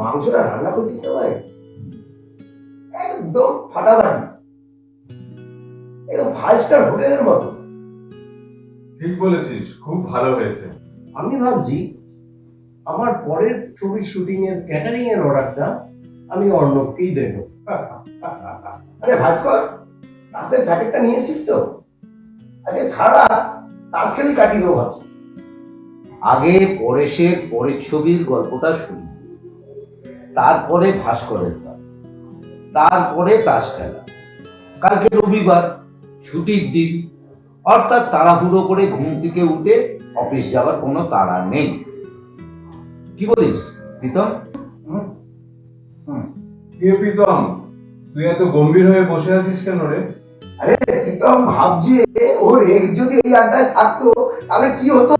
মাংসটা রান্না করছিস না ভাই, একদম ফাটাফাটি, একদম 5 স্টার হোটেলের মতো। ঠিক বলেছিস, খুব ভালো হয়েছে। আমি ভাবছি আমার পরের ছবির শুটিং এর ক্যাটারিং এর অর্ডারটা আমি অর্ণবকেই দেব। আরে ভাস্কর, তাসের প্যাকেটটা নিয়ে এসছিস তো? আগে সারা তাস খেলেই কাটিয়ে দেবো ভাবছি। আগে পরেশের পরের ছবির গল্পটা শুনি, তারপরে ভাস্করের গল্প, তারপরে তাস খেলা। কালকে রবিবার, ছুটির দিন, অর্থাৎ তাড়াহুড়ো করে ঘুম থেকে উঠে অফিস যাওয়ার কোনো তাড়া নেই। কি বলিস প্রীতম? কে প্রীতম, তুই এত গম্ভীর হয়ে বসে আছিস কেন রে? আরে প্রীতম ভাবছি ওর এক্স যদি এই আড্ডায় থাকতো তাহলে কি হতো।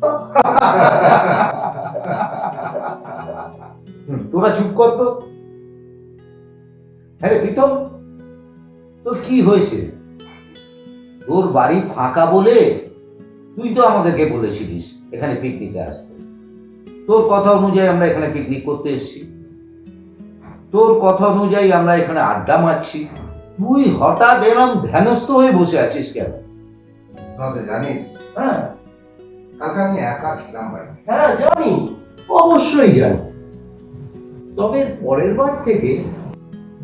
তোরা চুপ কর তো। হ্যাঁ রে প্রীতম, তোর কি হয়েছে? তোর বাড়ি ফাঁকা বলে তুই তো আমাদেরকে বলেছিলিস এখানে পিকনিকে আসতে। তোর কথা অনুযায়ী আমরা এখানে পিকনিক করতে এসেছি, তোর কথা অনুযায়ী আমরা এখানে আড্ডা মারছি। তুই হঠাৎ এরম ধ্যানস্থ হয়ে বসে আছিস কেন? তুই জানিস হ্যাঁ কালকে আমি একা ছিলাম ভাই। হ্যাঁ জানি, অবশ্যই জানি। তবে পরের বার থেকে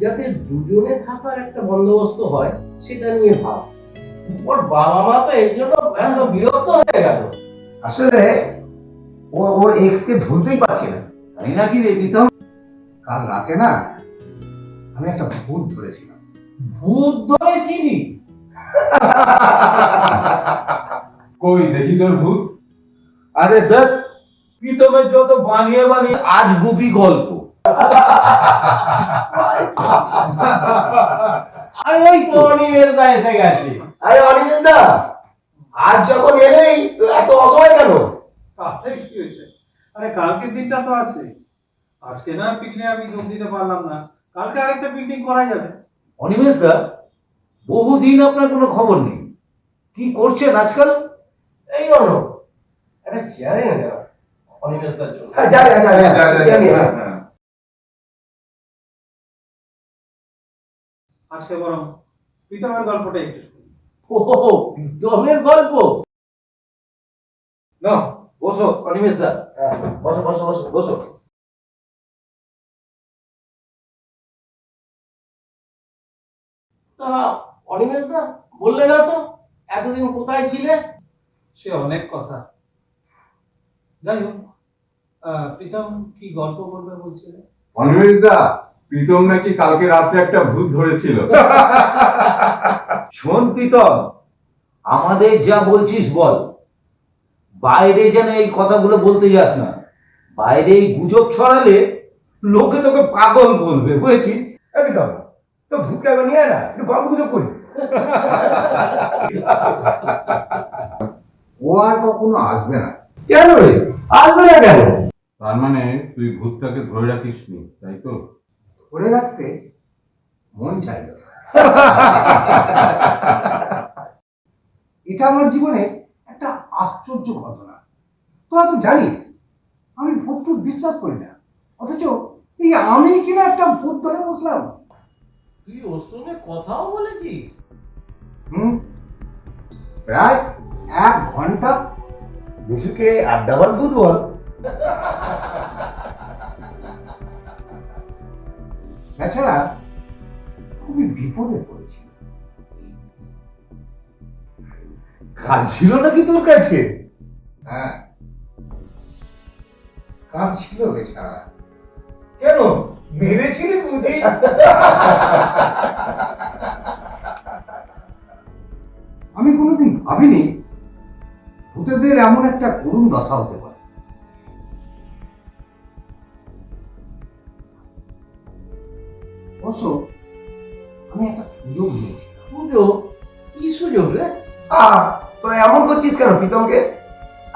যাতে দুজনে থাকার একটা বন্দোবস্ত হয় সেটা নিয়ে ভাব। ওর বাবা মা তো এর জন্য এত বিরক্ত হয়ে গেল। আসলে ও ওর এক্স কে ভুলতেই পারছে না। তাই নাকি রে প্রীতম? কাল রাতে না আমি একটা ভূত ধরেছিলাম। ভূত ধরেছিলি? কই দেখি তোর ভূত। আরে দেখ, প্রীতমের যত বানিয়ে বানিয়ে আজ গুপি গল্প। আরে ওই তো অনিমেষদা এসে গেছে। আরে অনিমেষ দা, আজ যখন এলেই তো এত অসময় কেন? তাহলে কি হয়েছে? আরে কালকের দিনটা তো আছে। আজকে না পিকনিকে আমি যোগ দিতে পারলাম না, কালকে আরেকটা পিকনিক করা যাবে। অনিমেষ দা, বহুদিন আপনার কোনো খবর নেই, কি করছেন আজকাল? এই অর্ণব, একটা চেয়ারে না যাও অনিমেষদার জন্য। হ্যাঁ, যা যা যা যা, যা, যা, জানি, হ্যাঁ, হ্যাঁ। হ্যাঁ। আজকে বরং প্রীতমের গল্পটা একটু শুনি। ও প্রীতমের গল্প? না, বসো অনিমেষ দা, বসো বসো বসো বসো। তা অনিমেষদা বললে না তো এতদিন কোথায় ছিলে? সে অনেক কথা। যাই হোক, প্রীতম কি গল্প বলবে বলছিলে? অনিমেষ দা, প্রীতম নাকি কালকে রাত্রে একটা ভূত ধরেছিল। শোন প্রীতম, আমাদের যা বলছিস বল, বাইরে যেন এই কথাগুলো বলতে যাস না। বাইরে এই গুজব ছড়ালে লোকে তোকে পাগল বলবে, বুঝেছিস? একদম। তো ভূতকে একবার নিয়ে আয় না, একটু গল্প গুজব করি। ও আর কখনো আসবে না। কেন রে, আসবে না কেন? তার মানে তুই ভূতটাকে ধরে রাখিস নি, তাই তো? ধরে রাখতে মন চাইল। এটা আমার জীবনে একটা আশ্চর্য ঘটনা। তোরা তো জানিস আমি ভূত টুত বিশ্বাস করি না, অথচ এই আমি কিনা একটা ভূত ধরে বসলাম। তুই ওর সঙ্গে কথাও বলেছিস? প্রায় 1 ঘন্টা বিশুকে আড্ডাবাজ ভূত বল। এছাড়া খুবই বিপদে পড়েছি। কাজ ছিল নাকি তোর কাছে? হ্যাঁ, কাজ ছিল বেচারা। কেন, মেরেছিলিস বুঝি? আমি কোনোদিন ভাবিনি ভূতেদের এমন একটা করুণ দশা হতে পারে। অবশ্য আমি একটা সুযোগ নিয়েছি। সুযোগ? কি সুযোগ রে? তোরা এমন করছিস কেন প্রীতমকে?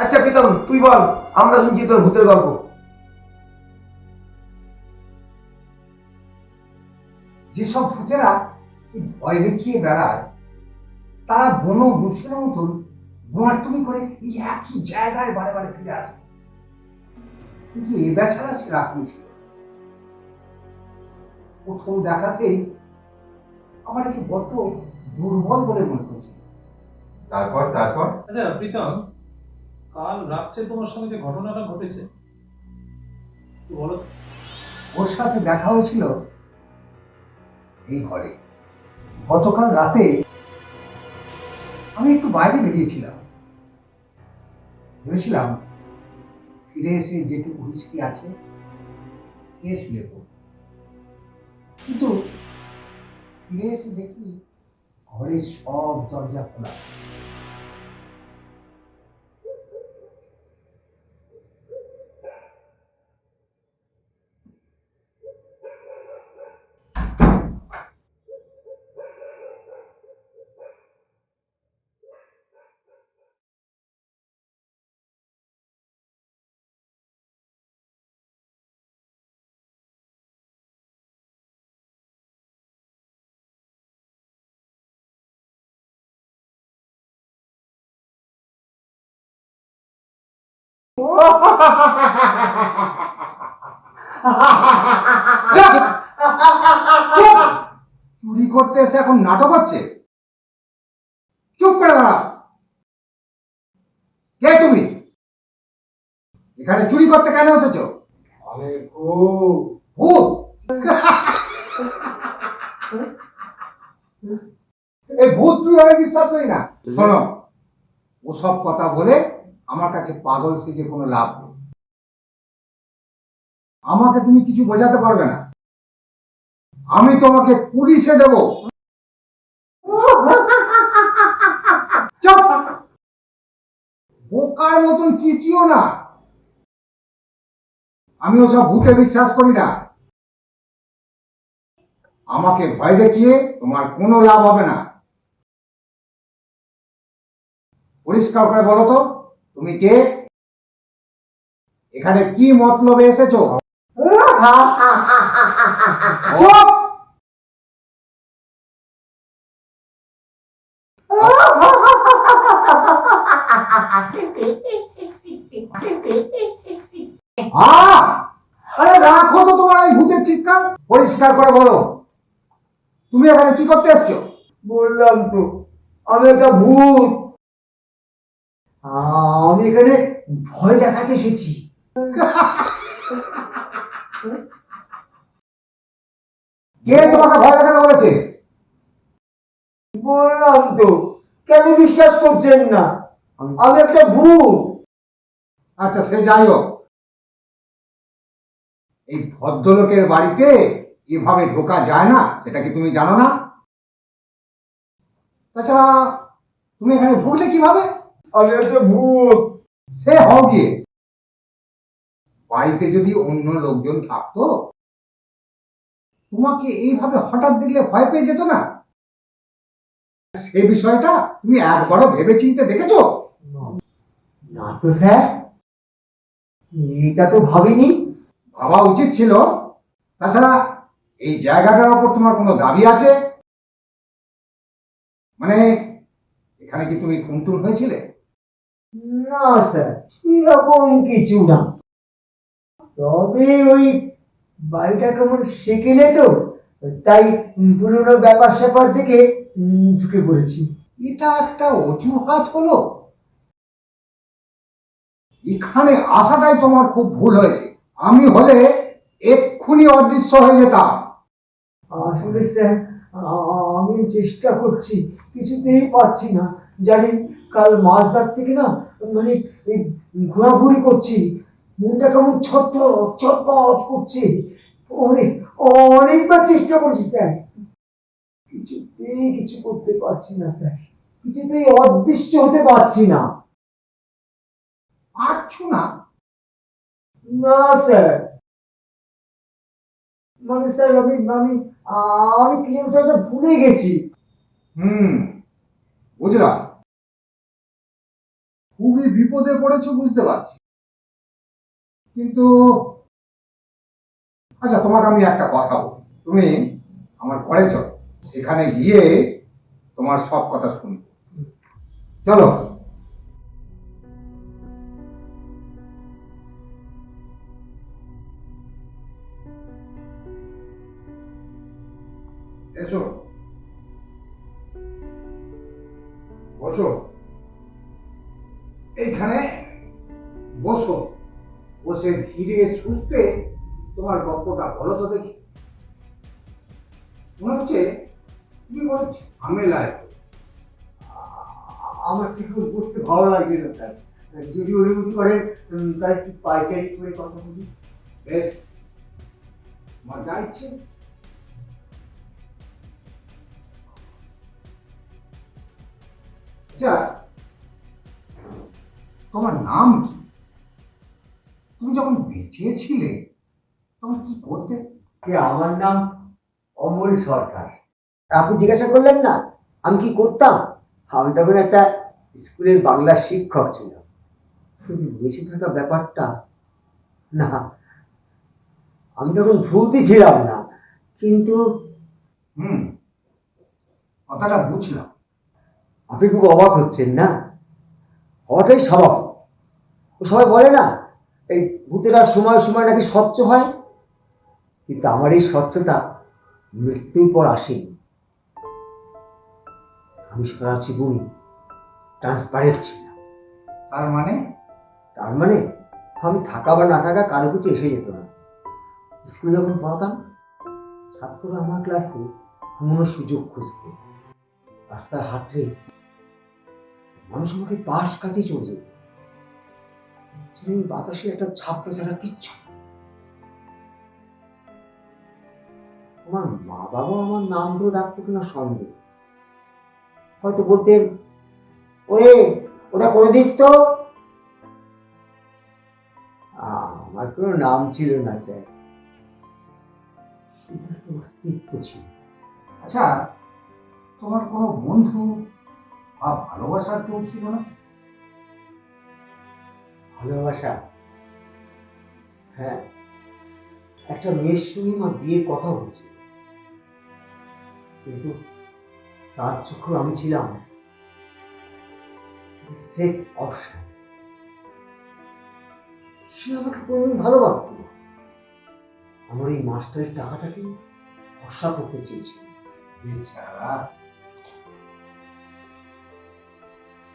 আচ্ছা প্রীতম তুই বল, আমরা শুনছি তোর ভূতের গল্প। যেসব ভূতেরা ভয় দেখিয়ে বেড়ায় তারা বন মুষের মতন বোমাটুমি করে এই একই জায়গায় বারে বারে ফিরে আসে, কিন্তু এ বেচারা সে রাখুন ছিল। প্রথম দেখাতেই আমার একটু বড্ড দুর্বল বলে মনে হচ্ছে। তারপর তারপর আচ্ছা প্রীতম, কাল রাত্রে তোমার সঙ্গে যে ঘটনাটা ঘটেছে একটু বলো তো। ওর সাথে দেখা হয়েছিল এই ঘরে। গতকাল রাতে আমি একটু বাইরে বেরিয়েছিলাম, ভেবেছিলাম ফিরে এসে যেটুকু হুইস্কি আছে খেয়ে শুয়ে পড়ব। কিন্তু ফিরে এসে দেখি ঘরের সব দরজা খোলা। চুপ! চুপ! চুরি করতে এসে এখন নাটক হচ্ছে? চুপ করে দাঁড়া। কে তুমি? এখানে চুরি করতে কেন এসেছো? আমি খুব ভূত? এই ভূত তুই আমি বিশ্বাস করি না। শোনো, ওসব কথা বলে আমার কাছে পাগল সেজে কোনো লাভ নেই। আমাকে তুমি কিছু বোঝাতে পারবে না। আমি তোমাকে পুলিশে দেব। চুপ! বোকার মতন চিচিও না। আমি ওসব ভূতে বিশ্বাস করি না। আমাকে ভয় দেখিয়ে তোমার কোনো লাভ হবে না। পরিষ্কার করে বলো তো, তুমি কে? এখানে কি মতলবে এসেছো? চুপ! আহ! আরে রাখো তো তোমার ওই ভূতের চিৎকার। পরিষ্কার করে বলো, তুমি এখানে কি করতে এসছো? বললাম তো আমি একটা ভূত। আমি এখানে ভয় দেখাতে এসেছি। কে তোমাকে ভয় দেখাতে বলেছে? বললাম তো, কেন বিশ্বাস করছেন না? আমি একটা ভূত। আচ্ছা, সে যাই হোক, এই ভদ্রলোকের বাড়িতে এভাবে ঢোকা যায় না, সেটা কি তুমি জানো না? তাছাড়া তুমি এখানে ঢুকলে কিভাবে? আমি একটা ভূত। সে হও গিয়ে, বাড়িতে যদি অন্য লোকজন থাকতো তোমাকে এইভাবে হঠাৎ দেখলে ভয় পেয়ে যেত না? সে বিষয়টা তুমি একবারও ভেবে চিন্তে দেখেছো? না তো স্যার, এটা তো ভাবিনি। ভাবা উচিত ছিল। তাছাড়া এই জায়গাটার উপর তোমার কোনো দাবি আছে? মানে এখানে কি তুমি খুনটুন হয়েছিলে? না স্যার, এরকম কিছু না। তবে ওই বাড়িটা কেমন সেকেলে তো, তাই পুরোনো ব্যাপার স্যাপার থেকে ঢুকে পড়েছি। এটা একটা অজুহাত হলো? এখানে আসাটাই তোমার খুব ভুল হয়েছে। আমি হলে এক্ষুনি অদৃশ্য হয়ে যেতাম। আসলে স্যার, আমি চেষ্টা করছি, কিছুতেই পারছি না। জানেন, কাল মাঝরাত থেকে না, মানে এই ঘোরাঘুরি করছি, মনটা কেমন ছটফট ছটফট করছে। অনেক অনেকবার চেষ্টা করছি স্যার, কিছুতেই কিছু করতে পারছি না স্যার, কিছুতেই অদৃশ্য হতে পারছি না। পারছো না? না স্যার, মানে স্যার আমি আমি আমি কি যেন স্যার ভুলে গেছি। বুঝলাম, খুবই বিপদে পড়েছো বুঝতে পারছি। কিন্তু আচ্ছা, তোমাকে আমি একটা কথা বলি। তুমি আমার ঘরে চলো, সেখানে গিয়ে তোমার সব কথা শুনবো। চলো। এসো, বসো, এইখানে বসো। বসে ধীরে সুস্থে তোমার গল্পটা বলো তো দেখি। মনে হচ্ছে তুমি বড় ঝামেলায়। আমার ঠিক বুঝতে ভালো লাগছে না স্যার, যদি অনুমতি করেন তাই একটু পাইচারি করে কথা বলি। বেশ, তোমার যা ইচ্ছে। আচ্ছা, তোমার নাম কি? তুমি যখন বেঁচে ছিলে তখন কি করতে? আমার নাম অমল সরকার। আপনি জিজ্ঞাসা করলেন না আমি কি করতাম? আমি তখন একটা স্কুলের বাংলা শিক্ষক ছিলাম। কিন্তু বেঁচে থাকা ব্যাপারটা না, আমি তখন ভূতই ছিলাম না। কিন্তু হুম, কথাটা বুঝলাম। আপনি খুব অবাক হচ্ছেন না? হওয়াটাই স্বাভাবিক। ও সবাই বলে না এই ভূতেরা সময় সময় নাকি স্বচ্ছ হয়, কিন্তু আমার এই স্বচ্ছতা মৃত্যুর পর আসেনি। আমি সারা জীবনই ট্রান্সপারেন্ট ছিলাম। তার মানে? তার মানে আমি থাকা বা না থাকা কারো কিছু এসে যেত না। স্কুলে যখন পড়াতাম, ছাত্ররা আমার ক্লাসে ঘুমানোর সুযোগ খুঁজত। রাস্তায় হাঁটলে মানুষ আমাকে পাশ কাটিয়ে চলে যেত। বাতাসে একটা ছাপটা ছাড়া কিচ্ছু। আমার মা বাবা আমার নাম ধরে ডাকতো কিনা সন্দেহ। হয়তো বলতেন, ওরে ওটা করে দিস তো। আমার কোনো নাম ছিল না স্যার, শুধু একটা অস্তিত্ব ছিল। আচ্ছা, তোমার কোনো বন্ধু বা ভালোবাসার কেউ ছিল না? ভালোবাসা? হ্যাঁ, একটা মেয়ের সঙ্গে আমার বিয়ের কথা হয়েছিল, কিন্তু তার চোখে আমি ছিলাম সেফ অপশন। সে আমাকে কোনোদিন ভালোবাসত না। আমার এই মাস্টারের টাকাটাকে ভরসা করতে চেয়েছিল। বেচারা।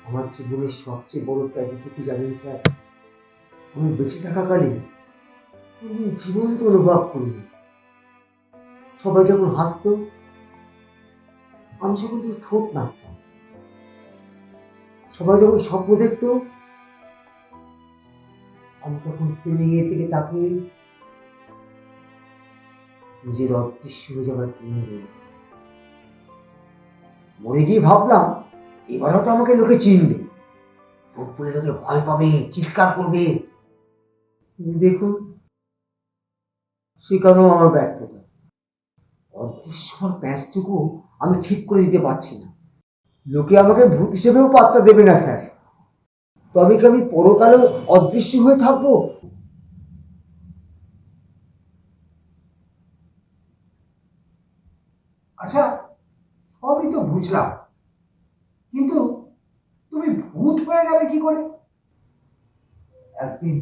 আমার জীবনের সবচেয়ে বড় ট্র্যাজেডি কি জানেন স্যার? আমি বেঁচে থাকাকালীন কোনদিন জীবন্ত অনুভব করিনি। সবাই যখন হাসতো, আমি যখন তোর ঠোঁট নাড়তাম, সবাই যখন স্বপ্ন দেখতো, আমি তখন সিলিং এর দিকে তাকিয়ে নিজের অদৃশ্য হয়ে যাবার কেন্দ্র। মরে গিয়ে ভাবলাম এবারও তো আমাকে লোকে চিনবে, ভূত বলে লোকে ভয় পাবে, চিৎকার করবে। দেখুন, সেখানেও আমার ব্যর্থতা। অদৃশ্য হওয়ার প্যাঁচটুকু আমি ঠিক করে দিতে পারছি না। লোকে আমাকে ভূত হিসেবেও পাত্তা দেবে না স্যার। তবে কি আমি পরকালেও অদৃশ্য হয়ে থাকবো? আচ্ছা, সবই তো বুঝলাম, কিন্তু তুমি ভূত হয়ে গেলে কি করে? একদিন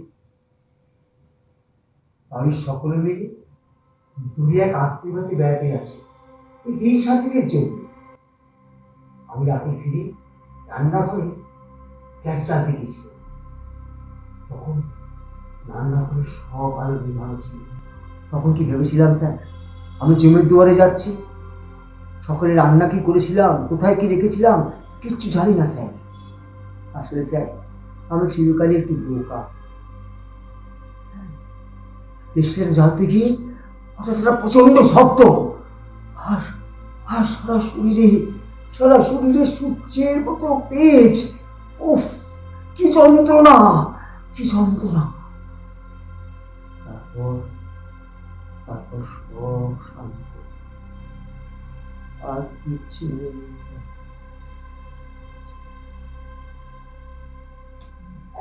বাড়ির সকলে মিলে দূরে এক আত্মীয়বাদী বেড়াতে আসে এই 3-7 দিনের জন্য। আমি রাতে ফিরে রান্নাঘরে গ্যাস জ্বালতে গেছিল। তখন রান্নাঘরে সব আলো নিভানো ছিল। তখন কি ভেবেছিলাম স্যার, আমি জমির দুয়ারে যাচ্ছি। সকালে রান্না কি করেছিলাম, কোথায় কি রেখেছিলাম, কিচ্ছু জানি না স্যার। আসলে স্যার, আমি চিরকালই একটু বোকা। দেশটা জ্বালতে গিয়ে হঠাৎ একটা প্রচন্ড শব্দ, আর আর সারা শরীরে সূর্যের মতো তেজ। উফ, কি যন্ত্রণা, কি যন্ত্রণা। তারপর তারপর সব শান্ত, আর কিচ্ছু নেই স্যার।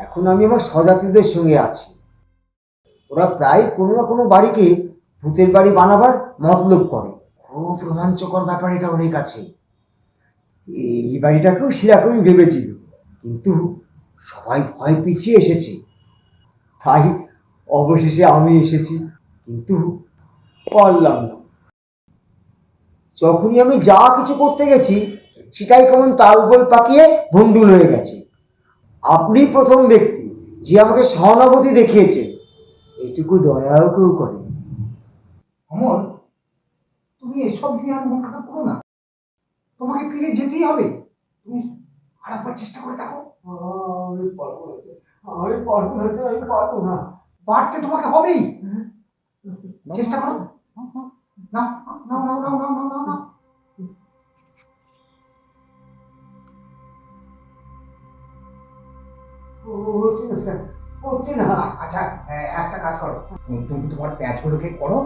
এখন আমি আমার স্বজাতিদের সঙ্গে আছি। ওরা প্রায় কোনো না কোনো বাড়িকে ভূতের বাড়ি বানাবার মতলব করে। খুব রোমাঞ্চকর ব্যাপার এটা ওদের কাছে। এই বাড়িটাকেও সেরকমই ভেবেছিল, কিন্তু সবাই ভয় পিছিয়ে এসেছে। তাই অবশেষে আমি এসেছি, কিন্তু পারলাম না। যখনই আমি যা কিছু করতে গেছি সেটাই কেমন তালগোল পাকিয়ে ভণ্ডুল হয়ে গেছে। আপনি প্রথম ব্যক্তি যে আমাকে সহানুভূতি দেখিয়েছে, এইটুকু দয়াও কেউ করে। অমল, তুমি এসব নিয়ে আর মন খারাপ করো না। তোমাকে ফিরে যেতেই হবে। তুমি আর একবার চেষ্টা করে দেখো। আমি পারবো না স্যার, আমি পারবো না স্যার, আমি পারবো না। পারতে তোমাকে হবেই। চেষ্টা করো। নাও নাও নাও নাও নাও নাও নাও নাও। হচ্ছে না স্যার, হচ্ছে না। আচ্ছা, একটা কাজ করো, তুমি তোমার প্যাচগুলোকে করো,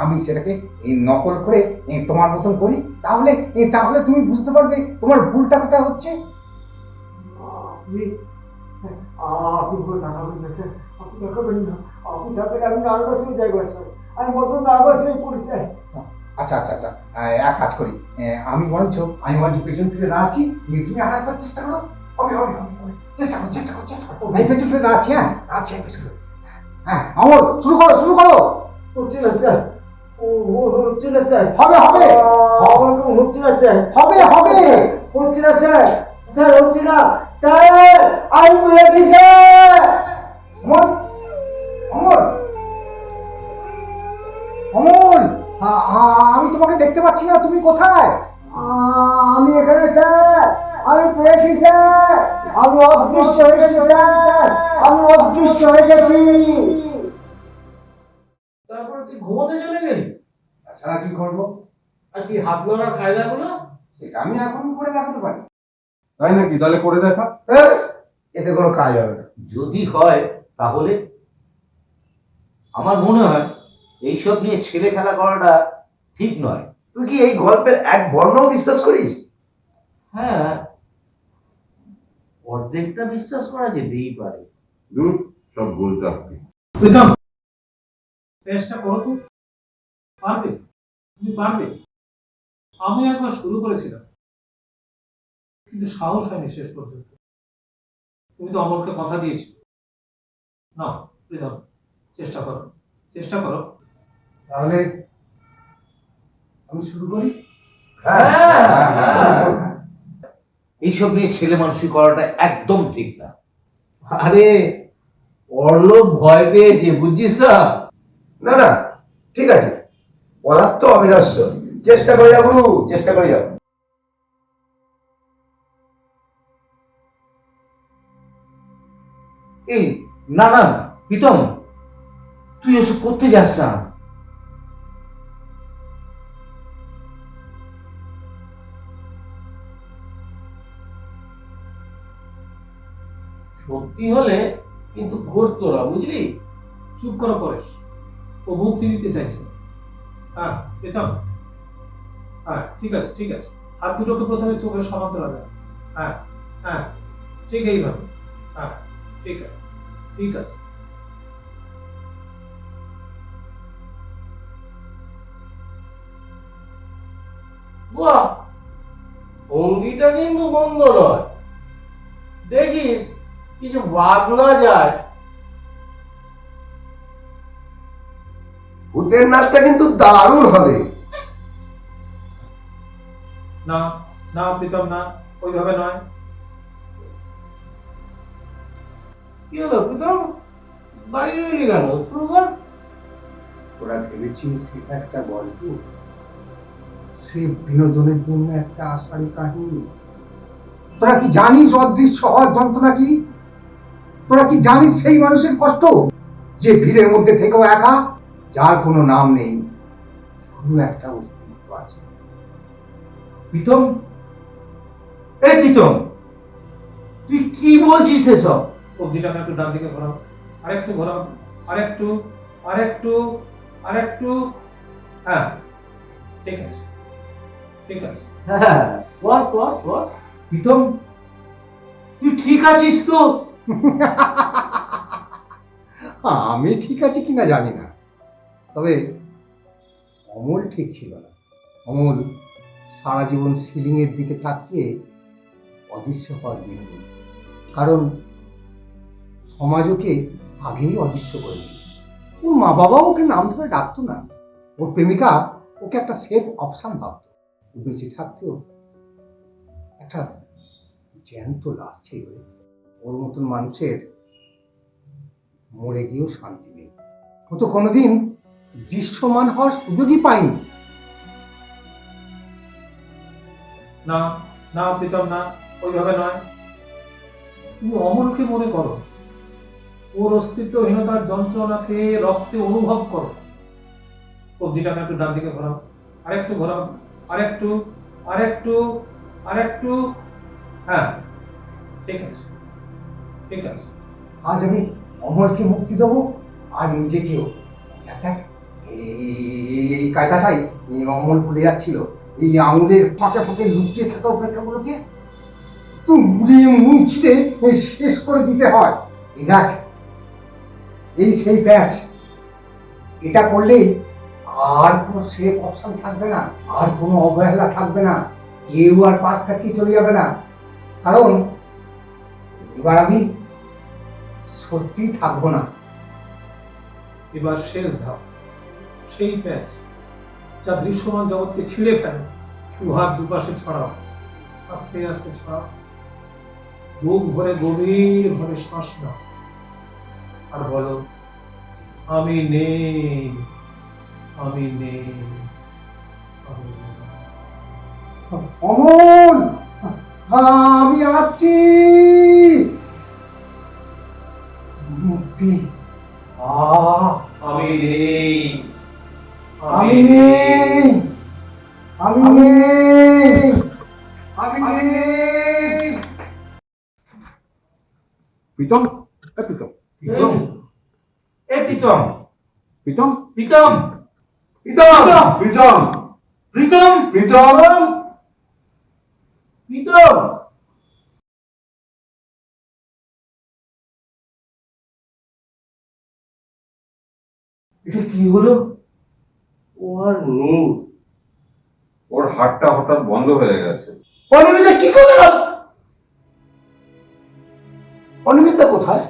আমি সেটাকে নকল করে তোমার মতন করি। তাহলে তাহলে তুমি বুঝতে পারবে তোমার ভুলটা কোথায় হচ্ছে। আপনি আপনি কোনো তাকাবেন না স্যার, আপনি তাকাবেন না। আপনি তাকালে আমি নার্ভাস হয়ে যাই স্যার, আমি কত নার্ভাস হয়ে পড়ি স্যার। আচ্ছা আচ্ছা আচ্ছা, এক কাজ করি, আমি বরঞ্চ পেছন ফিরে দাঁড়াচ্ছি, তুমি আর একবার চেষ্টা করো। হবে হবে হবে হবে। চেষ্টা করো চেষ্টা করো চেষ্টা করো। আমি পেছন ফিরে দাঁড়াচ্ছি। হ্যাঁ দাঁড়াচ্ছি, পেছন ফিরে। হ্যাঁ অমল, শুরু করো শুরু করো। হচ্ছে না স্যার, হচ্ছে না স্যার, হবে হবে আমার কোনো হচ্ছে না স্যার, হবে হবে। হচ্ছে না স্যার, স্যার হচ্ছে না স্যার, আমি পেরেছি স্যার। অমল অমল অমল, আমি তোমাকে দেখতে পাচ্ছি না, তুমি কোথায়? আমি এখানে স্যার, আমি পেরেছি স্যার, আমি অদৃশ্য হয়ে গেছি স্যার, আমি অদৃশ্য হয়ে গেছি। তারপরে তুই ঘুমোতে চলে গেলি? তাছাড়া কি করবো? আর কি হাত নাড়ার কায়দাগুলো? সেটা আমি এখন করে দেখাতে পারি। তাই নাকি? তাহলে করে দেখা। এতে কোনো কাজ হবে না। যদি হয় তাহলে আমার মনে হয় এইসব নিয়ে ছেলে খেলা করাটা ঠিক নয়। তুই কি এই গল্পের এক বর্ণও বিশ্বাস করিস? হ্যাঁ, অর্ধেকটা বিশ্বাস করা যেতেই পারে। দূর, সব ভুল চাকরি। প্রীতম, চেষ্টা করো তো, পারবে, তুমি পারবে। আমি একবার শুরু করেছিলাম, কিন্তু সাহস হয়নি শেষ পর্যন্ত। তুমি তো অমলকে কথা দিয়েছো। না প্রীতম, চেষ্টা করো, চেষ্টা করো। তাহলে আমি শুরু করি। এইসব নিয়ে ছেলে মানুষই করাটা একদম ঠিক না। আরে অর্ণব ভয় পেয়েছে, বুঝছিস না? না না, ঠিক আছে, পদার্থ অবিনশ্বর। চেষ্টা করে যাও গুরু, চেষ্টা করে যাও। এই না না প্রীতম, তুই এসব করতে যাস না। সত্যি হলে কিন্তু ঘটতো না, বুঝলি? চুপ করো পরেশ, ও মুক্তি দিতে চাইছে। হ্যাঁ প্রীতম, হ্যাঁ ঠিক আছে ঠিক আছে, হাত দুটোকে প্রথমে চোখের সমান্তরালে। হ্যাঁ হ্যাঁ, ঠিক এইভাবে। হ্যাঁ ঠিক আছে ঠিক আছে। বাহ, ভঙ্গিটা কিন্তু মন্দ নয়। দেখিস কিছু বাদ না যায়। ভূতের নাচটা কিন্তু দারুণ হবে। না না প্রীতম, না, ওইভাবে নয়। কি হলো প্রীতম, দাঁড়িয়ে রইলি কেন? শুরু কর। তোরা ভেবেছিস সেটা একটা গল্প, সে বিনোদনের জন্য একটা আষাঢ়ি কাহিনী। তোরা কি জানিস অদৃশ্য হওয়ার যন্ত্রণা কি? তোরা কি জানিস সেই মানুষের কষ্ট যে ভিড়ের মধ্যে থেকেও একা, যার কোনো নাম নেই, শুধু একটা অস্তিত্ব আছে। প্রীতম, এই প্রীতম, তুই কি বলছিস এসব? কবজিটাকে একটু ডান দিকে ঘোরাও, আরেকটু ঘোরাও, আরেকটু আরেকটু আরেকটু। হ্যাঁ ঠিক আছে ঠিক আছে। হ্যাঁ, কর কর কর। প্রীতম, তুই ঠিক আছিস তো? আমি ঠিক আছে কিনা জানি না, তবে অমল ঠিক ছিল না। অমল সারা জীবন সিলিংয়ের দিকে তাকিয়ে অদৃশ্য হওয়ার দিন, কারণ সমাজ ওকে আগেই অদৃশ্য করে দিয়েছে। ওর মা বাবাও ওকে নাম ধরে ডাকতো না। ওর প্রেমিকা ওকে একটা সেফ অপশন ভাবতো। ও বেঁচে থাকতেও একটা জ্যান্ত লাশ ছিল। ওর মতন মানুষের মরে গিয়েও শান্তি নেই। ও তো কোনোদিন দৃশ্যমান হওয়ার সুযোগই পায়নি। না না প্রীতম, না, ওইভাবে নয়। তুমি অমলকে মনে করো, ওর অস্তিত্বহীনতার যন্ত্রণাকে রক্তে অনুভব করো। কবজিটাকে একটু ডান দিকে ঘোরাও, আরেকটু ঘোরাও, আরেকটু, আরেকটু, আরেকটু। হ্যাঁ, ঠিক আছে, ঠিক আছে। আজ আমি অমরকে মুক্তি দেবো, আর নিজেকেও। দেখ, এই কায়দাটাই অমল ভুলে যাচ্ছিল। এই আঙুলের ফাঁকে ফাঁকে লুকিয়ে থাকা অপেক্ষাগুলোকে একটু মুড়িয়ে মুছড়ে শেষ করে দিতে হয়। এই দেখ, এই সেই প্যাচ। এটা করলেই আর কোনো সেফ অপশন থাকবে না, আর কোনো অবহেলা থাকবে না, কেউ আর পাশ কাটিয়ে চলে যাবে না। কারণ এবার আমি সত্যি থাকবো না। এবার শেষ ধাপ, সেই প্যাচ যা দৃশ্যমান জগৎকে ছিঁড়ে ফেলে। দু হাত দুপাশে ছড়াও, আস্তে আস্তে ছড়াও। বুক ভরে গভীর ভাবে শ্বাস নাও, আর বলো, আমি নেই, আমি নেই, আমি নেই। অমল, আমি আসছি। মুক্তি। আমি নেই, আমি নেই, আমি নেই, আমি নেই। প্রীতম, প্রীতম, প্রীতম, এ প্রীতম, প্রীতম, প্রীতম, প্রীতম, প্রীতম, প্রীতম, প্রীতম। প্রীতম। এটা কি হলো? ও আর নেই। ওর হাতটা হঠাৎ বন্ধ হয়ে গেছে। অনিমিতা কি করলো? অনিমিতা কোথায়?